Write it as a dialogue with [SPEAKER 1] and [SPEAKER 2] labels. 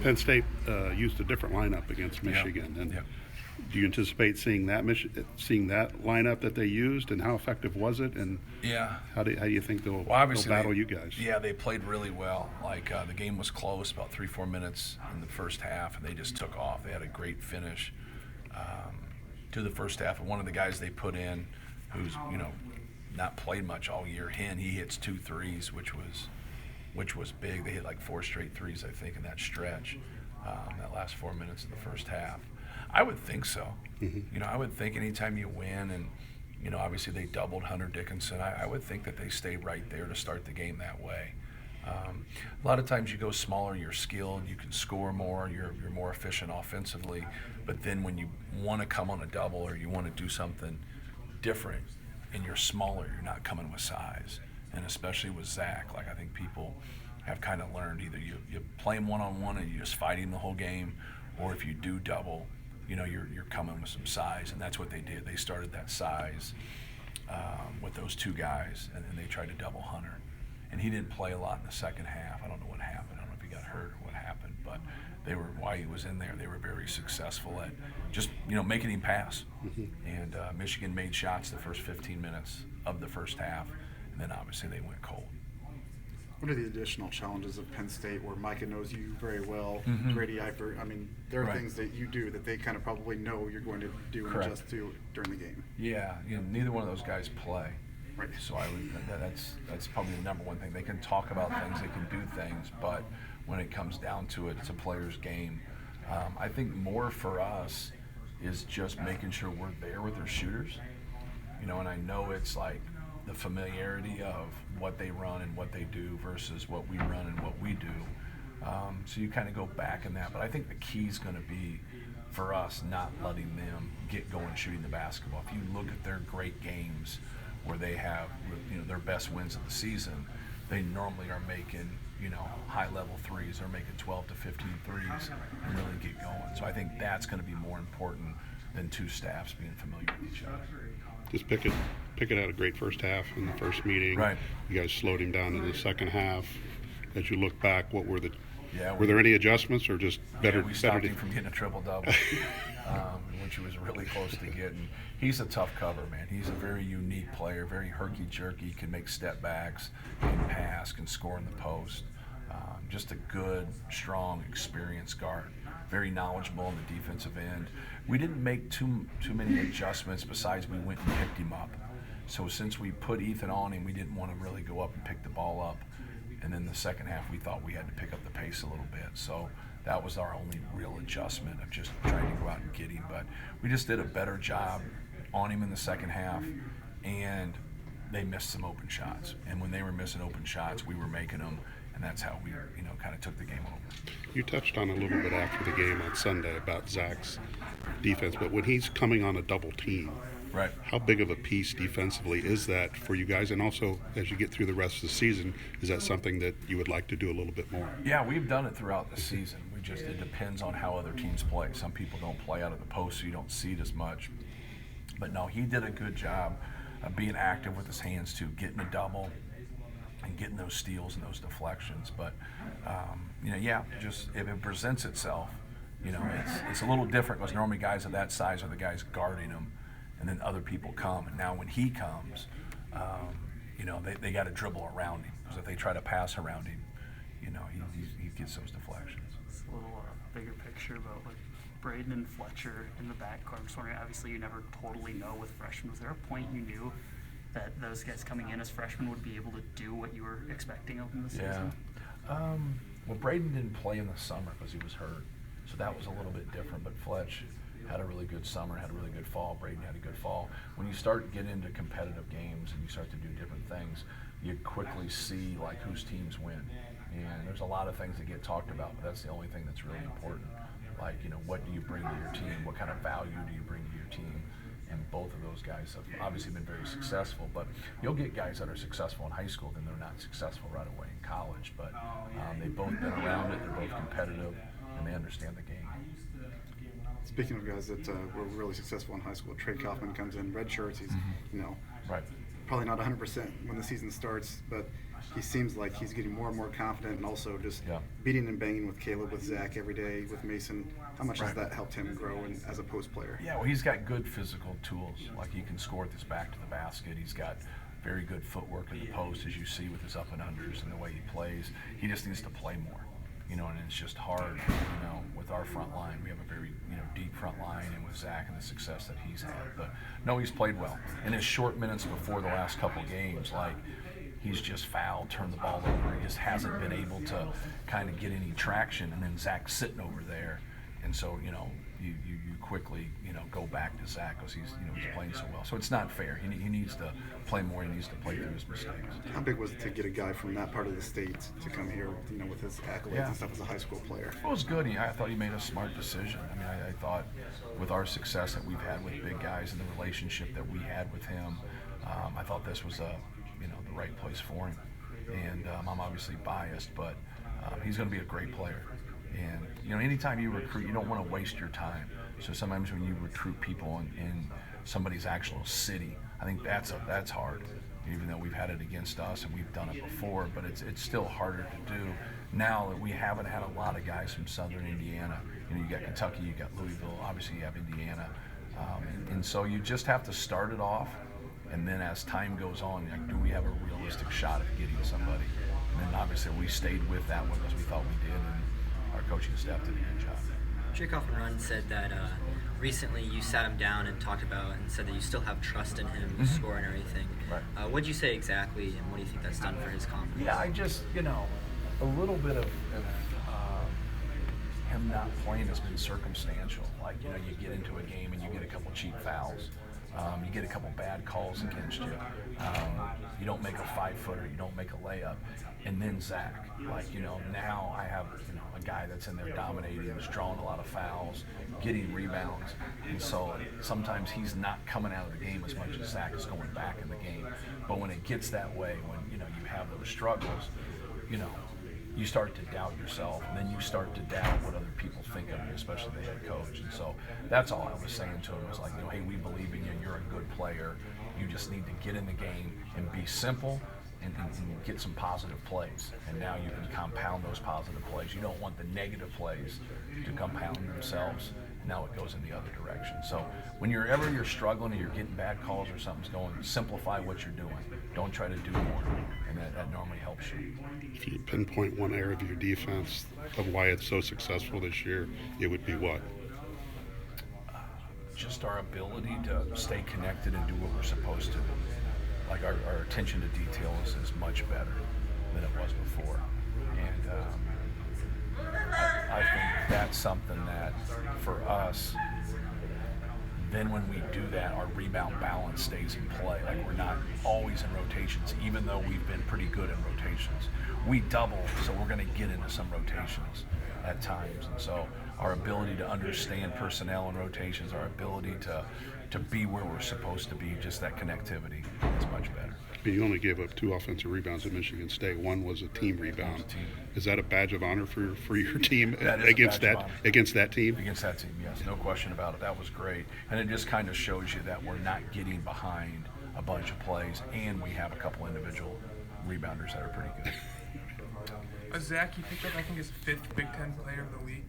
[SPEAKER 1] Penn State used a different lineup against Michigan, and do you anticipate seeing that lineup that they used, and how effective was it? And how do you think they'll battle you guys?
[SPEAKER 2] Yeah, they played really well. Like the game was close, about 3-4 minutes in the first half, and they just took off. They had a great finish to the first half. And one of the guys they put in, who's not played much all year, he hits 2 threes, which was big. They hit like 4 straight threes, I think, in that stretch, that last 4 minutes of the first half. I would think so.
[SPEAKER 1] Mm-hmm.
[SPEAKER 2] I would think anytime you win, and obviously they doubled Hunter Dickinson, I would think that they stay right there to start the game that way. A lot of times you go smaller, you're skilled, you can score more, you're more efficient offensively, but then when you want to come on a double or you want to do something different and you're smaller, you're not coming with size. And especially with Zach, like I think people have kind of learned, either you play him one-on-one and you just fight him the whole game, or if you do double, you're coming with some size, and that's what they did. They started that size with those 2 guys, and then they tried to double Hunter. And he didn't play a lot in the second half. I don't know what happened. I don't know if he got hurt or what happened, but while he was in there, they were very successful at just, making him pass.
[SPEAKER 1] Mm-hmm.
[SPEAKER 2] And Michigan made shots the first 15 minutes of the first half, and then obviously they went cold.
[SPEAKER 3] What are the additional challenges of Penn State, where Micah knows you very well,
[SPEAKER 2] Mm-hmm.
[SPEAKER 3] Grady Eifert? I mean, there are
[SPEAKER 2] Right.
[SPEAKER 3] things that you do that they kind of probably know you're going to do and
[SPEAKER 2] Correct.
[SPEAKER 3] adjust to during the game.
[SPEAKER 2] Yeah, neither one of those guys play.
[SPEAKER 3] Right.
[SPEAKER 2] So that's probably the number one thing. They can talk about things, they can do things, but when it comes down to it, it's a player's game. I think more for us is just making sure we're there with our shooters. And I know it's like the familiarity of what they run and what they do versus what we run and what we do. So you kind of go back in that. But I think the key is going to be, for us, not letting them get going shooting the basketball. If you look at their great games where they have their best wins of the season, they normally are making high-level threes. They're making 12 to 15 threes and really get going. So I think that's going to be more important than 2 staffs being familiar with each other.
[SPEAKER 1] Just Pickett had a great first half in the first meeting.
[SPEAKER 2] Right.
[SPEAKER 1] You guys slowed him down in the second half. As you look back, what were
[SPEAKER 2] were
[SPEAKER 1] there any adjustments, or just better?
[SPEAKER 2] We stopped him from getting a triple-double, which he was really close to getting. He's a tough cover, man. He's a very unique player, very herky-jerky, can make step backs, can pass, can score in the post. Just a good, strong, experienced guard. Very knowledgeable on the defensive end. We didn't make too many adjustments besides we went and picked him up. So since we put Ethan on him, we didn't want to really go up and pick the ball up. And then the second half, we thought we had to pick up the pace a little bit. So that was our only real adjustment of just trying to go out and get him. But we just did a better job on him in the second half, and they missed some open shots. And when they were missing open shots, we were making them, and that's how we, kind of took the game over.
[SPEAKER 1] You touched on a little bit after the game on Sunday about Zach's defense, but when he's coming on a double team,
[SPEAKER 2] right,
[SPEAKER 1] how big of a piece defensively is that for you guys? And also, as you get through the rest of the season, is that something that you would like to do a little bit more?
[SPEAKER 2] Yeah, we've done it throughout the season. It depends on how other teams play. Some people don't play out of the post, so you don't see it as much. But no, he did a good job of being active with his hands too, getting a double and getting those steals and those deflections. But just if it presents itself, it's a little different because normally guys of that size are the guys guarding him, and then other people come. And now when he comes, they got to dribble around him, because if they try to pass around him, he gets those deflections.
[SPEAKER 4] It's a little bigger picture about Braden Fletcher in the backcourt. I'm just wondering, obviously you never totally know with freshmen. Was there a point you knew that those guys coming in as freshmen would be able to do what you were expecting of them this season?
[SPEAKER 2] Well, Braden didn't play in the summer because he was hurt, so that was a little bit different. But Fletch had a really good summer, had a really good fall. Braden had a good fall. When you start getting into competitive games and you start to do different things, you quickly see whose teams win. And there's a lot of things that get talked about, but that's the only thing that's really important. What do you bring to your team? What kind of value do you bring to your team? And both of those guys have obviously been very successful, but you'll get guys that are successful in high school, then they're not successful right away in college. But they've both been around it, they're both competitive, and they understand the game.
[SPEAKER 3] Speaking of guys that were really successful in high school, Trey Kaufman comes in, red shirts. He's,
[SPEAKER 2] Right.
[SPEAKER 3] probably not 100% when the season starts, but he seems like he's getting more and more confident, and also just beating and banging with Caleb, with Zach every day, with Mason. How much has that helped him grow as a post player?
[SPEAKER 2] Yeah, well, he's got good physical tools. Like, he can score with his back to the basket. He's got very good footwork in the post, as you see with his up and unders and the way he plays. He just needs to play more, and it's just hard, with our front line. We have a very, deep front line, and with Zach and the success that he's had. But no, he's played well. In his short minutes before the last couple games, he's just fouled, turned the ball over. He just hasn't been able to kind of get any traction, and then Zach's sitting over there. And so, you quickly, go back to Zach because he's playing so well. So it's not fair. He needs to play more. He needs to play through his mistakes.
[SPEAKER 3] How big was it to get a guy from that part of the state to come here, with his accolades and stuff as a high school player?
[SPEAKER 2] Well, it was good. I thought he made a smart decision. I thought with our success that we've had with big guys and the relationship that we had with him, I thought this was the right place for him. And I'm obviously biased, but he's going to be a great player. And anytime you recruit, you don't want to waste your time. So sometimes when you recruit people in somebody's actual city, I think that's hard. Even though we've had it against us and we've done it before, but it's still harder to do now that we haven't had a lot of guys from Southern Indiana. You got Kentucky, you got Louisville, obviously you have Indiana, and so you just have to start it off. And then as time goes on, do we have a realistic shot at getting somebody? And then obviously we stayed with that one because we thought we did, and our coaching staff did a good job.
[SPEAKER 5] Jacob Cline said that recently you sat him down and talked about and said that you still have trust in him to score and everything.
[SPEAKER 2] Right.
[SPEAKER 5] What did you say exactly, and what do you think that's done for his confidence?
[SPEAKER 2] Yeah, I just, a little bit of him not playing has been circumstantial. You get into a game and you get a couple cheap fouls. You get a couple bad calls against you. You don't make a 5-footer. You don't make a layup. And then Zach, now I have, a guy that's in there dominating, who's drawing a lot of fouls, getting rebounds. And so sometimes he's not coming out of the game as much as Zach is going back in the game. But when it gets that way, when, you have those struggles, you start to doubt yourself, and then you start to doubt what other people think of you, especially the head coach. And so that's all I was saying to him was hey, we believe in you. You're a good player. You just need to get in the game and be simple and get some positive plays. And now you can compound those positive plays. You don't want the negative plays to compound themselves. Now it goes in the other direction. So whenever you're struggling or you're getting bad calls or something's going, simplify what you're doing. Don't try to do more, and that normally helps you.
[SPEAKER 1] If you pinpoint one area of your defense of why it's so successful this year, it would be what?
[SPEAKER 2] Just our ability to stay connected and do what we're supposed to. Our attention to detail is much better than it was before. And I think that's something that, for us, then when we do that, our rebound balance stays in play. We're not always in rotations, even though we've been pretty good in rotations. We double, so we're going to get into some rotations at times. And so our ability to understand personnel and rotations, our ability to be where we're supposed to be, just that connectivity is much better.
[SPEAKER 1] You only gave up 2 offensive rebounds at Michigan State. One was a team rebound. Is that a badge of honor for your team against that team?
[SPEAKER 2] Against that team, yes, no question about it. That was great, and it just kind of shows you that we're not getting behind a bunch of plays, and we have a couple individual rebounders that are pretty good.
[SPEAKER 6] Zach, you picked up, I think, his 5th Big Ten Player of the Week.